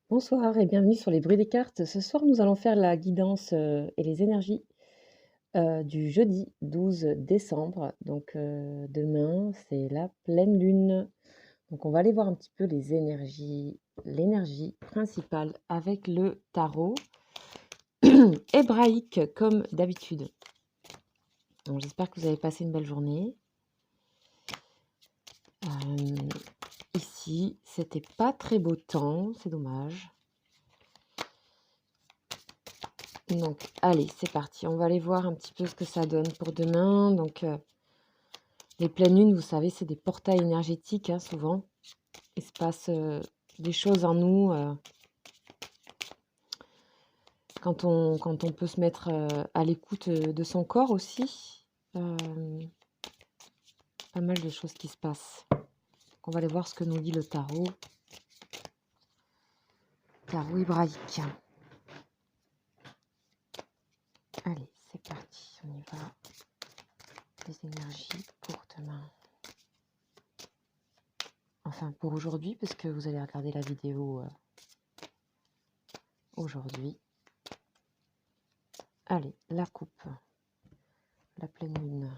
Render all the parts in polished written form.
Bonsoir et bienvenue sur les bruits des cartes. Ce soir, nous allons faire la guidance et les énergies du jeudi 12 décembre. Donc demain, c'est la pleine lune. Donc on va aller voir un petit peu les énergies, l'énergie principale avec le tarot hébraïque comme d'habitude. Donc j'espère que vous avez passé une belle journée. Euh, Ici, c'était pas très beau temps, c'est dommage. Donc, allez, c'est parti. On va aller voir un petit peu ce que ça donne pour demain. Donc, les pleines lunes, vous savez, c'est des portails énergétiques, hein, souvent. Il se passe des choses en nous quand on peut se mettre à l'écoute de son corps aussi. Pas mal de choses qui se passent. Donc, on va aller voir ce que nous dit le tarot. Tarot hébraïque. Allez, c'est parti. On y va. Les énergies pour demain. Enfin, pour aujourd'hui, parce que vous allez regarder la vidéo aujourd'hui. Allez, la coupe. La pleine lune.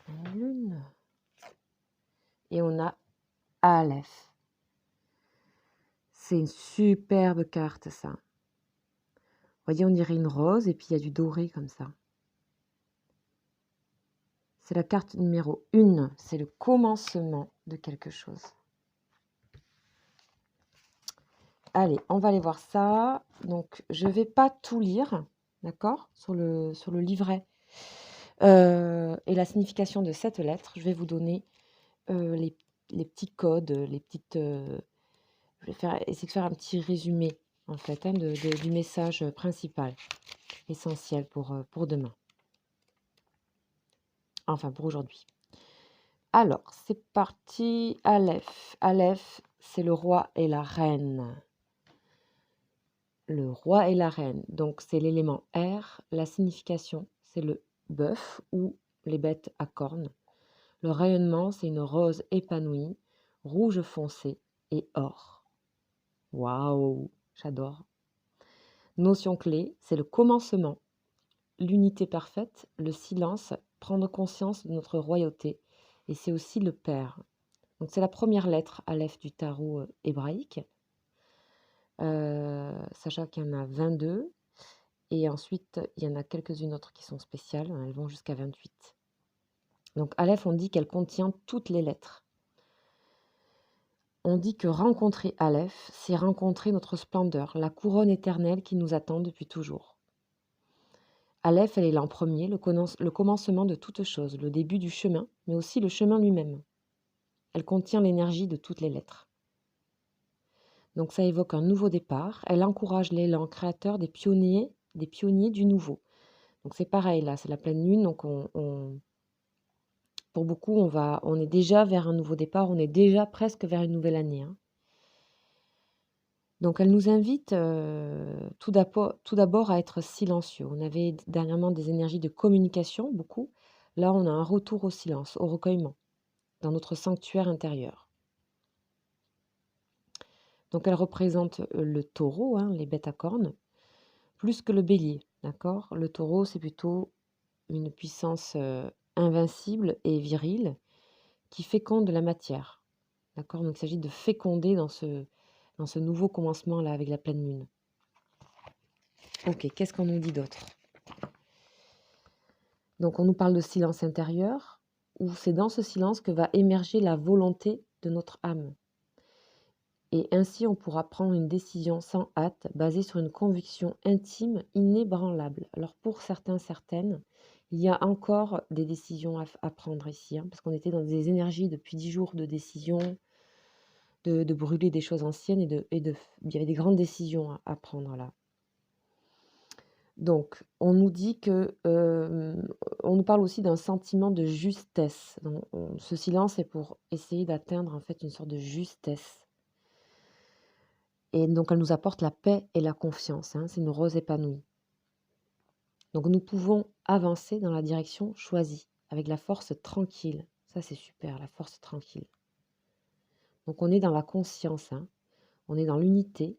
Pleine lune. Et on a Aleph. C'est une superbe carte, ça. Vous voyez, on dirait une rose et puis il y a du doré comme ça. C'est la carte numéro 1. C'est le commencement de quelque chose. Allez, on va aller voir ça. Donc, je ne vais pas tout lire, d'accord, sur le livret et la signification de cette lettre. Je vais vous donner les petits codes, les petites... je vais essayer de faire un petit résumé, en fait, hein, du message principal, essentiel pour demain. Enfin, pour aujourd'hui. Alors, c'est parti. Aleph. Aleph, c'est le roi et la reine. Le roi et la reine. Donc, c'est l'élément air. La signification, c'est le bœuf ou les bêtes à cornes. Le rayonnement, c'est une rose épanouie, rouge foncé et or. Waouh, j'adore. Notion clé, c'est le commencement, l'unité parfaite, le silence, prendre conscience de notre royauté. Et c'est aussi le Père. Donc c'est la première lettre Aleph du tarot hébraïque. Sachant qu'il y en a 22. Et ensuite, il y en a quelques-unes autres qui sont spéciales. Elles vont jusqu'à 28. Donc Aleph, on dit qu'elle contient toutes les lettres. On dit que rencontrer Aleph, c'est rencontrer notre splendeur, la couronne éternelle qui nous attend depuis toujours. Aleph, elle est là en premier, le commencement de toute chose, le début du chemin, mais aussi le chemin lui-même. Elle contient l'énergie de toutes les lettres. Donc ça évoque un nouveau départ. Elle encourage l'élan créateur des pionniers du nouveau. Donc c'est pareil là, c'est la pleine lune. Donc pour beaucoup, on est déjà vers un nouveau départ. On est déjà presque vers une nouvelle année. Hein. Donc elle nous invite tout d'abord à être silencieux. On avait dernièrement des énergies de communication, beaucoup. Là, on a un retour au silence, au recueillement, dans notre sanctuaire intérieur. Donc elle représente le taureau, hein, les bêtes à cornes, plus que le bélier, d'accord? Le taureau, c'est plutôt une puissance invincible et virile qui féconde la matière, d'accord? Donc il s'agit de féconder dans ce nouveau commencement-là avec la pleine lune. Ok, qu'est-ce qu'on nous dit d'autre? Donc on nous parle de silence intérieur, où c'est dans ce silence que va émerger la volonté de notre âme. Et ainsi, on pourra prendre une décision sans hâte, basée sur une conviction intime, inébranlable. Alors pour certains, certaines, il y a encore des décisions à prendre ici, hein, parce qu'on était dans des énergies depuis 10 jours de décision, de brûler des choses anciennes, il y avait des grandes décisions à prendre là. Donc, on nous dit que, on nous parle aussi d'un sentiment de justesse. Donc, ce silence est pour essayer d'atteindre en fait une sorte de justesse. Et donc, elle nous apporte la paix et la confiance. Hein, c'est une rose épanouie. Donc, nous pouvons avancer dans la direction choisie, avec la force tranquille. Ça, c'est super, la force tranquille. Donc, on est dans la conscience. Hein. on est dans l'unité.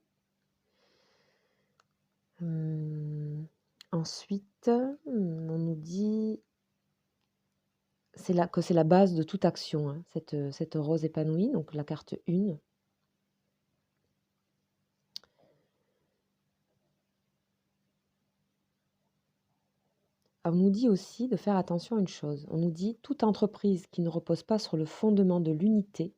Ensuite, on nous dit que c'est la base de toute action, hein, cette rose épanouie, donc la carte 1. On nous dit aussi de faire attention à une chose. On nous dit toute entreprise qui ne repose pas sur le fondement de l'unité,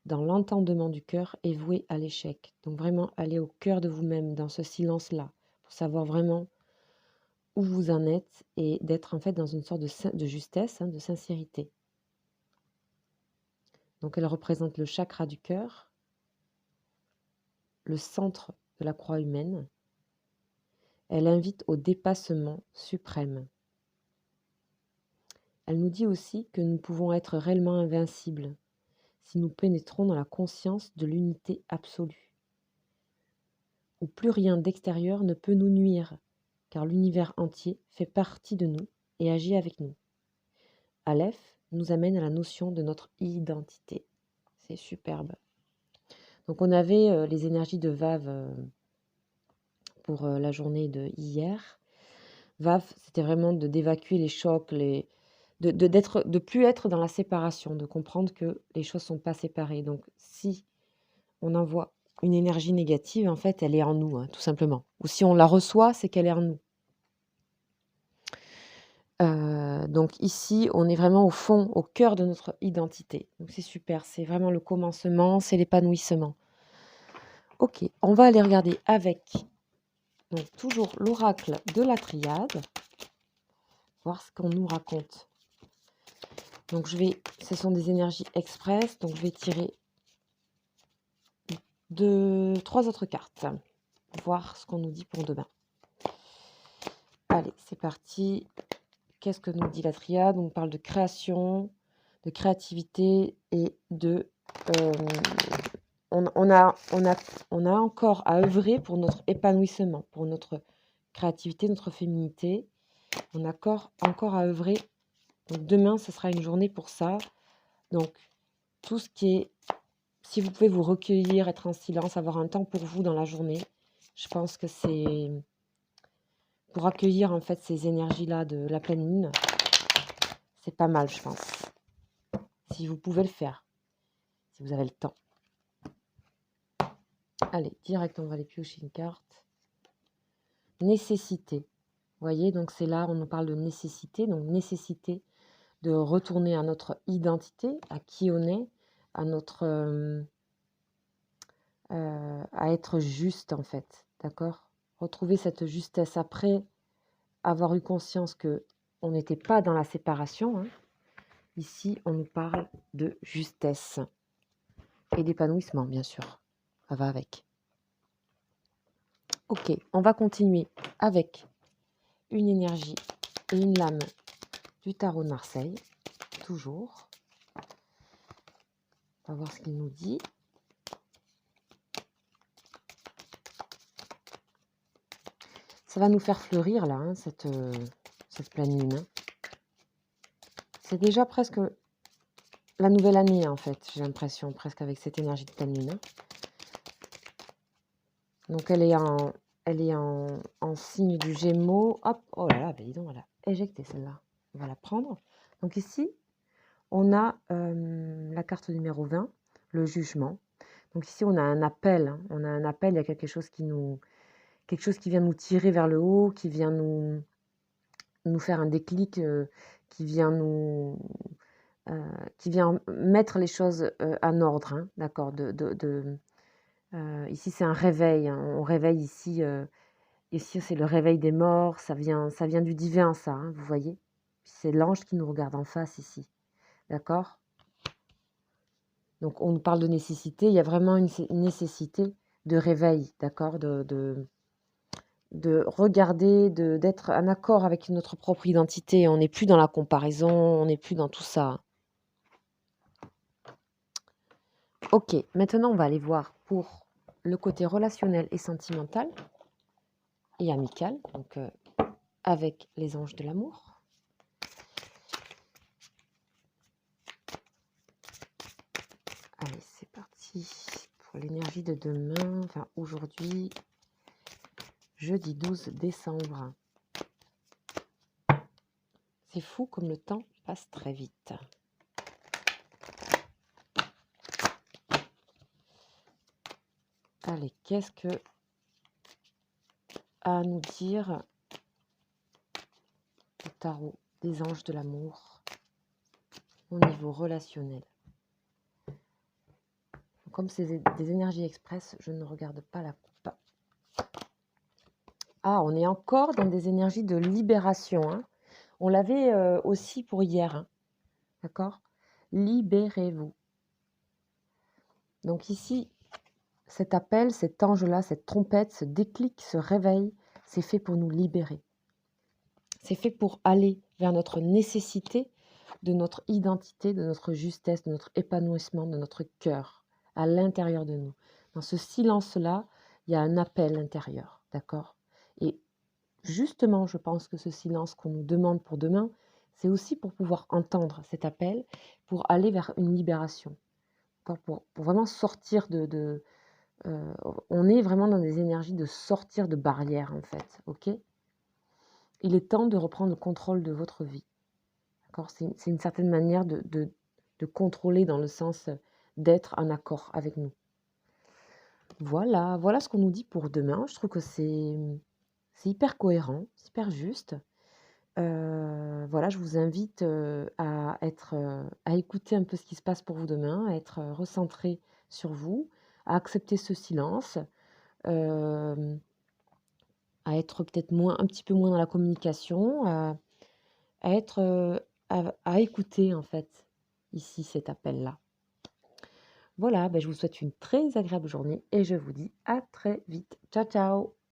dans l'entendement du cœur, est vouée à l'échec. Donc vraiment aller au cœur de vous-même dans ce silence-là, pour savoir vraiment où vous en êtes et d'être en fait dans une sorte de justesse, hein, de sincérité. Donc elle représente le chakra du cœur, le centre de la croix humaine. Elle invite au dépassement suprême. Elle nous dit aussi que nous pouvons être réellement invincibles si nous pénétrons dans la conscience de l'unité absolue, où plus rien d'extérieur ne peut nous nuire, car l'univers entier fait partie de nous et agit avec nous. Aleph nous amène à la notion de notre identité. C'est superbe. Donc on avait les énergies de Vav pour la journée de hier. Vav, c'était vraiment d'évacuer les chocs, de plus être dans la séparation, de comprendre que les choses ne sont pas séparées. Donc si on envoie une énergie négative, en fait, elle est en nous, hein, tout simplement. Ou si on la reçoit, c'est qu'elle est en nous. Donc ici, on est vraiment au fond, au cœur de notre identité. Donc c'est super, c'est vraiment le commencement, c'est l'épanouissement. Ok, on va aller regarder avec donc toujours l'oracle de la triade, voir ce qu'on nous raconte. Donc ce sont des énergies express, donc je vais tirer 3 autres cartes, voir ce qu'on nous dit pour demain. Allez, c'est parti. Qu'est-ce que nous dit la triade? On parle de création, de créativité et de... on a encore à œuvrer pour notre épanouissement, pour notre créativité, notre féminité. On a encore à œuvrer. Donc demain, ce sera une journée pour ça. Donc tout ce qui est... Si vous pouvez vous recueillir, être en silence, avoir un temps pour vous dans la journée, je pense que c'est... Pour accueillir en fait ces énergies-là de la pleine lune, c'est pas mal, je pense. Si vous pouvez le faire, si vous avez le temps. Allez, direct, on va aller piocher une carte. Nécessité. Vous voyez, donc c'est là, on nous parle de nécessité. Donc nécessité de retourner à notre identité, à qui on est, à notre... à être juste, en fait. D'accord? Retrouver cette justesse après avoir eu conscience que on n'était pas dans la séparation. Hein. Ici, on nous parle de justesse et d'épanouissement, bien sûr. Ça va avec. Ok, on va continuer avec une énergie et une lame du tarot de Marseille, toujours. On va voir ce qu'il nous dit. Ça va nous faire fleurir, là, hein, cette pleine lune. Hein. C'est déjà presque la nouvelle année, en fait, j'ai l'impression, presque avec cette énergie de pleine lune. Hein. Donc, elle est en signe du Gémeaux. Hop, oh là là, ben dis donc, on va la éjecter celle-là. On va la prendre. Donc ici, on a la carte numéro 20, le jugement. Donc ici, on a un appel. Hein. On a un appel, il y a quelque chose qui vient nous tirer vers le haut, qui vient nous faire un déclic, qui vient mettre les choses en ordre. Hein, d'accord. Ici, c'est un réveil. Hein. On réveille ici. Ici, c'est le réveil des morts. Ça vient du divin, ça. Hein, vous voyez. C'est l'ange qui nous regarde en face ici. D'accord. Donc, on nous parle de nécessité. Il y a vraiment une nécessité de réveil, d'accord, de regarder, d'être en accord avec notre propre identité. On n'est plus dans la comparaison, on n'est plus dans tout ça. Ok, maintenant, on va aller voir pour le côté relationnel et sentimental et amical, donc avec les anges de l'amour. Allez, c'est parti l'énergie de demain, enfin aujourd'hui, jeudi 12 décembre. C'est fou comme le temps passe très vite. Allez, qu'est-ce que a à nous dire le tarot des anges de l'amour au niveau relationnel? Comme c'est des énergies express, je ne regarde pas la coupe. Ah, on est encore dans des énergies de libération. Hein. On l'avait aussi pour hier. Hein. D'accord? Libérez-vous. Donc ici, cet appel, cet ange-là, cette trompette, ce déclic, ce réveil, c'est fait pour nous libérer. C'est fait pour aller vers notre nécessité, de notre identité, de notre justesse, de notre épanouissement, de notre cœur, à l'intérieur de nous. Dans ce silence-là, il y a un appel intérieur, d'accord? Et justement, je pense que ce silence qu'on nous demande pour demain, c'est aussi pour pouvoir entendre cet appel, pour aller vers une libération, pour vraiment sortir on est vraiment dans des énergies de sortir de barrières, en fait, ok? Il est temps de reprendre le contrôle de votre vie. D'accord? C'est une certaine manière de contrôler dans le sens d'être en accord avec nous. Voilà, voilà ce qu'on nous dit pour demain. Je trouve que c'est hyper cohérent, c'est hyper juste. Voilà, je vous invite à écouter un peu ce qui se passe pour vous demain, à être recentré sur vous, à accepter ce silence, euh, à être peut-être un petit peu moins dans la communication, à être, à écouter en fait, ici, cet appel-là. Voilà, ben, je vous souhaite une très agréable journée et je vous dis à très vite. Ciao, ciao!